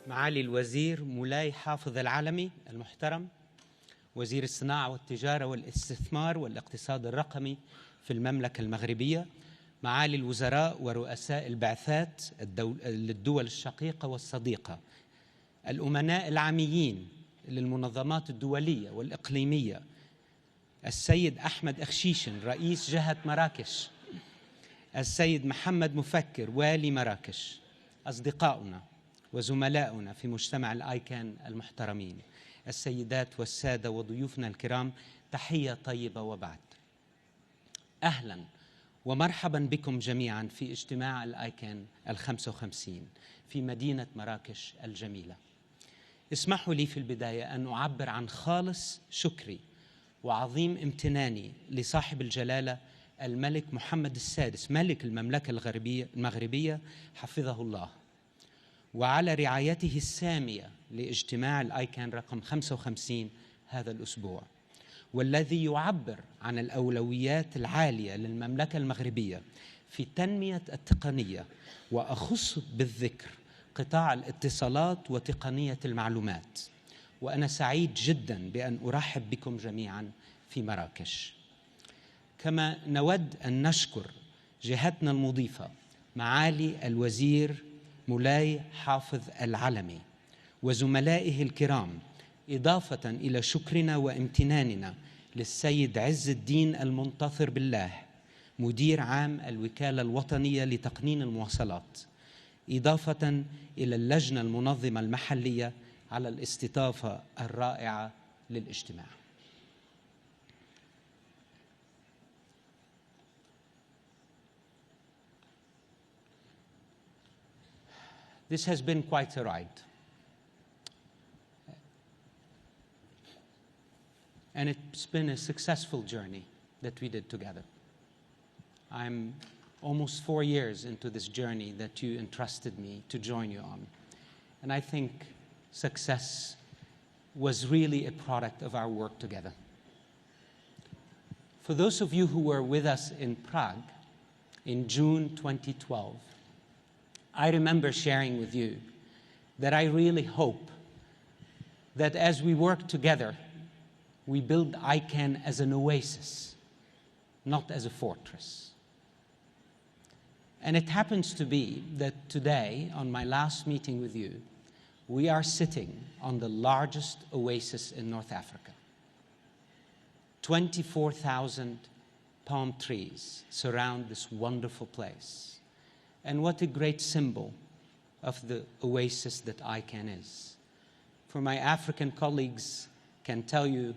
معالي الوزير مولاي حافظ العلمي المحترم، وزير الصناعة والتجارة والاستثمار والاقتصاد الرقمي في المملكة المغربية، معالي الوزراء ورؤساء البعثات للدول الشقيقة والصديقة، الأمناء العاميين للمنظمات الدولية والإقليمية، السيد أحمد أخشيشن رئيس جهة مراكش، السيد محمد مفكر والي مراكش، أصدقاؤنا وزملاؤنا في مجتمع الآيكان المحترمين، السيدات والسادة وضيوفنا الكرام، تحية طيبة وبعد. أهلاً ومرحباً بكم جميعاً في اجتماع الآيكان 55 في مدينة مراكش الجميلة. اسمحوا لي في البداية أن أعبر عن خالص شكري وعظيم امتناني لصاحب الجلالة الملك محمد السادس ملك المملكة المغربية حفظه الله، وعلى رعايته السامية لاجتماع الآيكان رقم 55 هذا الأسبوع، والذي يعبر عن الأولويات العالية للمملكة المغربية في تنمية التقنية، وأخص بالذكر قطاع الاتصالات وتقنية المعلومات. وأنا سعيد جداً بأن أرحب بكم جميعاً في مراكش. كما نود أن نشكر جهتنا المضيفة معالي الوزير مولاي حافظ العلمي وزملائه الكرام، إضافة إلى شكرنا وامتناننا للسيد عز الدين المنتصر بالله مدير عام الوكالة الوطنية لتقنين المواصلات، إضافة إلى اللجنة المنظمة المحلية على الاستضافة الرائعة للاجتماع. This has been quite a ride. And it's been a successful journey that we did together. I'm almost 4 years into this journey that you entrusted me to join you on. And I think success was really a product of our work together. For those of you who were with us in Prague in June 2012, I remember sharing with you that I really hope that as we work together, we build ICANN as an oasis, not as a fortress. And it happens to be that today, on my last meeting with you, we are sitting on the largest oasis in North Africa. 24,000 palm trees surround this wonderful place. And what a great symbol of the oasis that ICANN is. For my African colleagues can tell you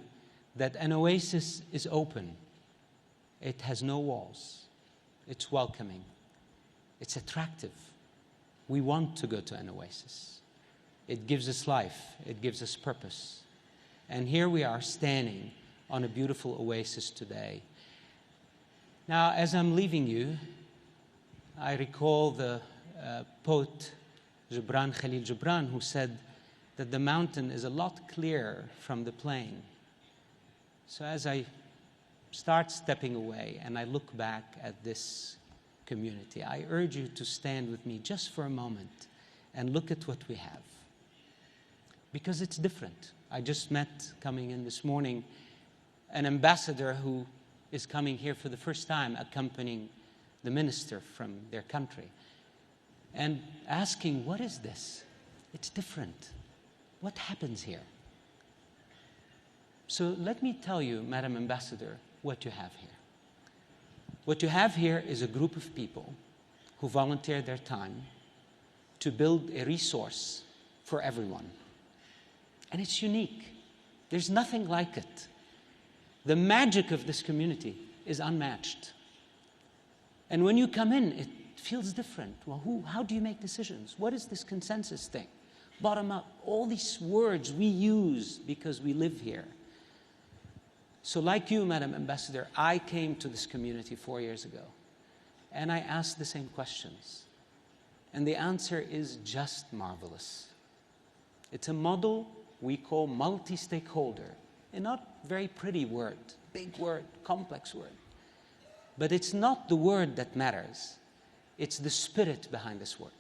that an oasis is open. It has no walls. It's welcoming. It's attractive. We want to go to an oasis. It gives us life. It gives us purpose. And here we are standing on a beautiful oasis today. Now, as I'm leaving you, I recall the poet Gibran Khalil Gibran, who said that the mountain is a lot clearer from the plain. So as I start stepping away and I look back at this community, I urge you to stand with me just for a moment and look at what we have. Because it's different. I just met, coming in this morning, an ambassador who is coming here for the first time, accompanying the minister from their country, and asking, what is this? It's different. What happens here? So let me tell you, Madam Ambassador, what you have here. What you have here is a group of people who volunteer their time to build a resource for everyone. And it's unique. There's nothing like it. The magic of this community is unmatched. And when you come in, it feels different. Well, how do you make decisions? What is this consensus thing? Bottom up, all these words we use because we live here. So like you, Madam Ambassador, I came to this community 4 years ago, and I asked the same questions. And the answer is just marvelous. It's a model we call multi-stakeholder, a not very pretty word, big word, complex word. But it's not the word that matters. It's the spirit behind this word.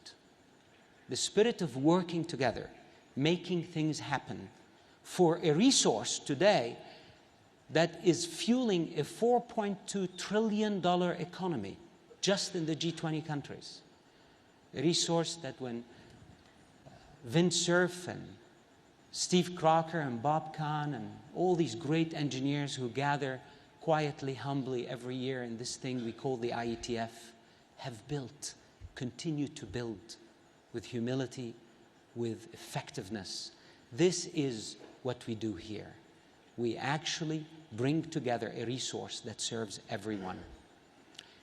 The spirit of working together making things happen for a resource today that is fueling a $4.2 trillion economy just in the G20 countries. A resource that when Vint Cerf and Steve Crocker and Bob Kahn and all these great engineers who gather quietly, humbly every year in this thing we call the IETF have built, continue to build with humility, with effectiveness. This is what we do here. We actually bring together a resource that serves everyone.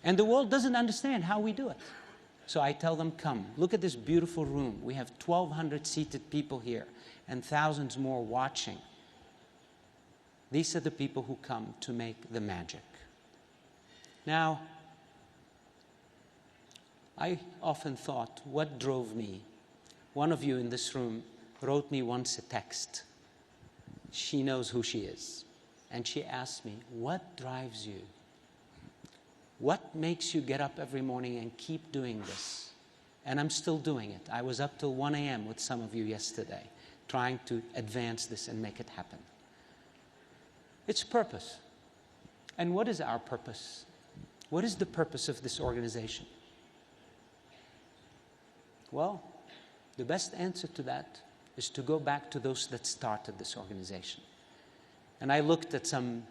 And the world doesn't understand how we do it. So I tell them, come, look at this beautiful room. We have 1,200 seated people here and thousands more watching. These are the people who come to make the magic. Now, I often thought, what drove me? One of you in this room wrote me once a text. She knows who she is. And she asked me, what drives you? What makes you get up every morning and keep doing this? And I'm still doing it. I was up till 1 a.m. with some of you yesterday, trying to advance this and make it happen. It's purpose. And what is our purpose? What is the purpose of this organization? Well, the best answer to that is to go back to those that started this organization. And I looked at some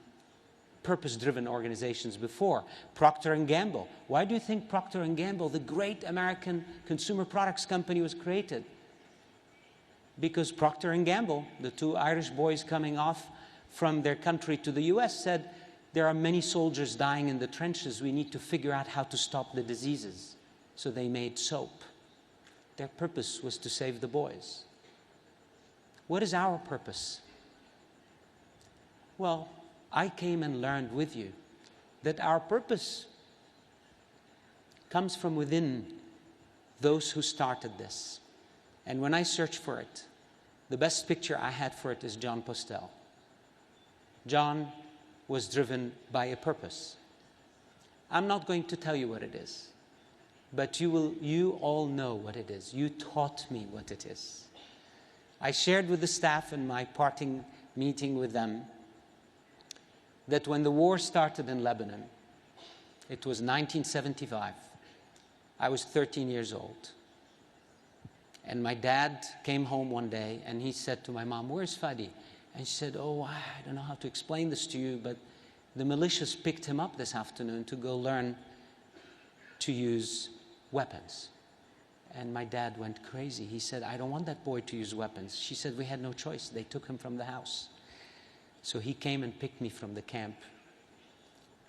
purpose-driven organizations before. Procter & Gamble. Why do you think Procter & Gamble, the great American consumer products company, was created? Because Procter & Gamble, the two Irish boys coming off from their country to the US, said, there are many soldiers dying in the trenches. We need to figure out how to stop the diseases. So they made soap. Their purpose was to save the boys. What is our purpose? Well, I came and learned with you that our purpose comes from within those who started this. And when I searched for it, the best picture I had for it is John Postel. John was driven by a purpose. I'm not going to tell you what it is, but you all know what it is. You taught me what it is. I shared with the staff in my parting meeting with them that when the war started in Lebanon, it was 1975. I was 13 years old. And my dad came home one day and he said to my mom, where's Fadi? And she said, oh, I don't know how to explain this to you, but the militias picked him up this afternoon to go learn to use weapons. And my dad went crazy. He said, I don't want that boy to use weapons. She said, we had no choice. They took him from the house. So he came and picked me from the camp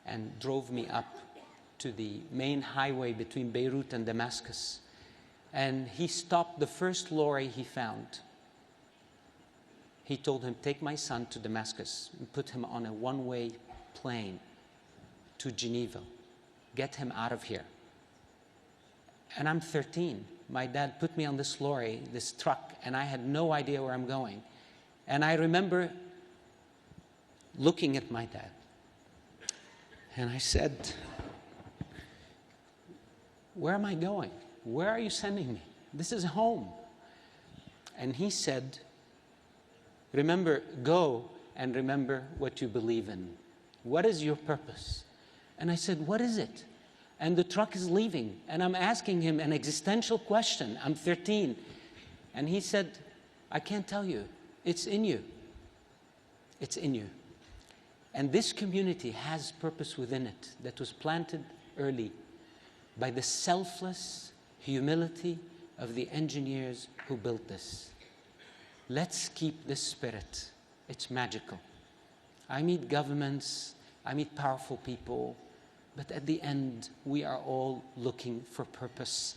and drove me up to the main highway between Beirut and Damascus. And he stopped the first lorry he found. He told him, take my son to Damascus and put him on a one-way plane to Geneva. Get him out of here. And I'm 13. My dad put me on this lorry, this truck, and I had no idea where I'm going. And I remember looking at my dad. And I said, where am I going? Where are you sending me? This is home. And he said, remember, go and remember what you believe in. What is your purpose? And I said, what is it? And the truck is leaving. And I'm asking him an existential question. I'm 13. And he said, I can't tell you. It's in you. It's in you. And this community has purpose within it that was planted early by the selfless humility of the engineers who built this. Let's keep this spirit. It's magical. I meet governments, I meet powerful people, but at the end, we are all looking for purpose.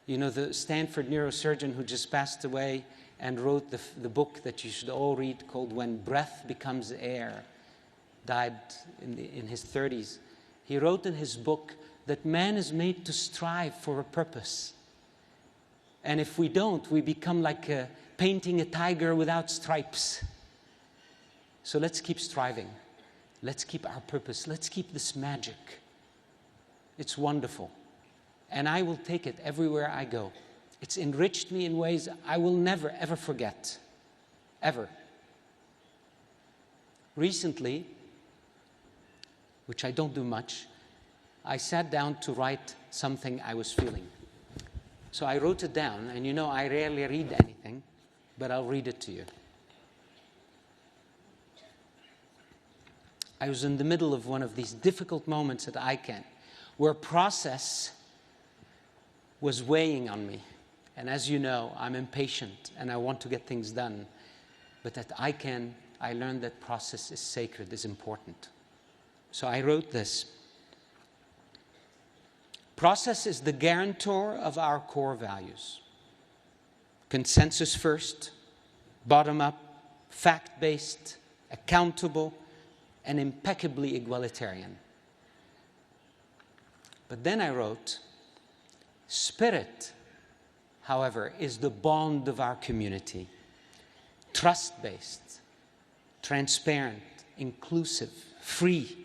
You know, the Stanford neurosurgeon who just passed away and wrote the book that you should all read called When Breath Becomes Air, died in his 30s. He wrote in his book that man is made to strive for a purpose. And if we don't, we become like painting a tiger without stripes. So let's keep striving. Let's keep our purpose. Let's keep this magic. It's wonderful. And I will take it everywhere I go. It's enriched me in ways I will never, ever forget. Ever. Recently, which I don't do much, I sat down to write something I was feeling. So I wrote it down, and you know I rarely read anything, but I'll read it to you. I was in the middle of one of these difficult moments at ICANN, where process was weighing on me. And as you know, I'm impatient, and I want to get things done. But at ICANN, I learned that process is sacred, is important. So I wrote this. Process is the guarantor of our core values. Consensus first, bottom-up, fact-based, accountable, and impeccably egalitarian. But then I wrote, spirit, however, is the bond of our community. Trust-based, transparent, inclusive, free,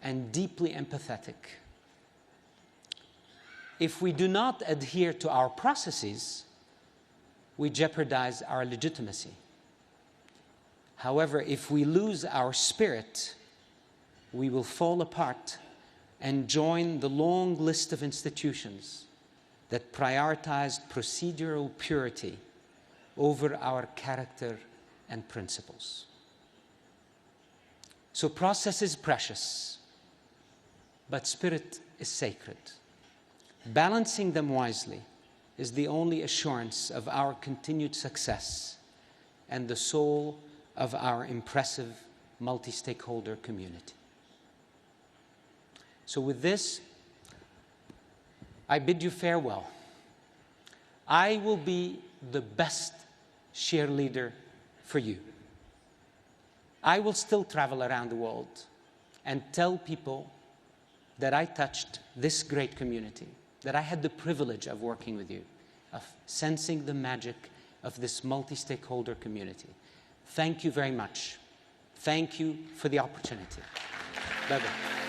and deeply empathetic. If we do not adhere to our processes, we jeopardize our legitimacy. However, if we lose our spirit, we will fall apart and join the long list of institutions that prioritize procedural purity over our character and principles. So process is precious, but spirit is sacred. Balancing them wisely is the only assurance of our continued success and the soul of our impressive multi-stakeholder community. So with this, I bid you farewell. I will be the best cheerleader for you. I will still travel around the world and tell people that I touched this great community, that I had the privilege of working with you, of sensing the magic of this multi-stakeholder community. Thank you very much. Thank you for the opportunity. Bye-bye.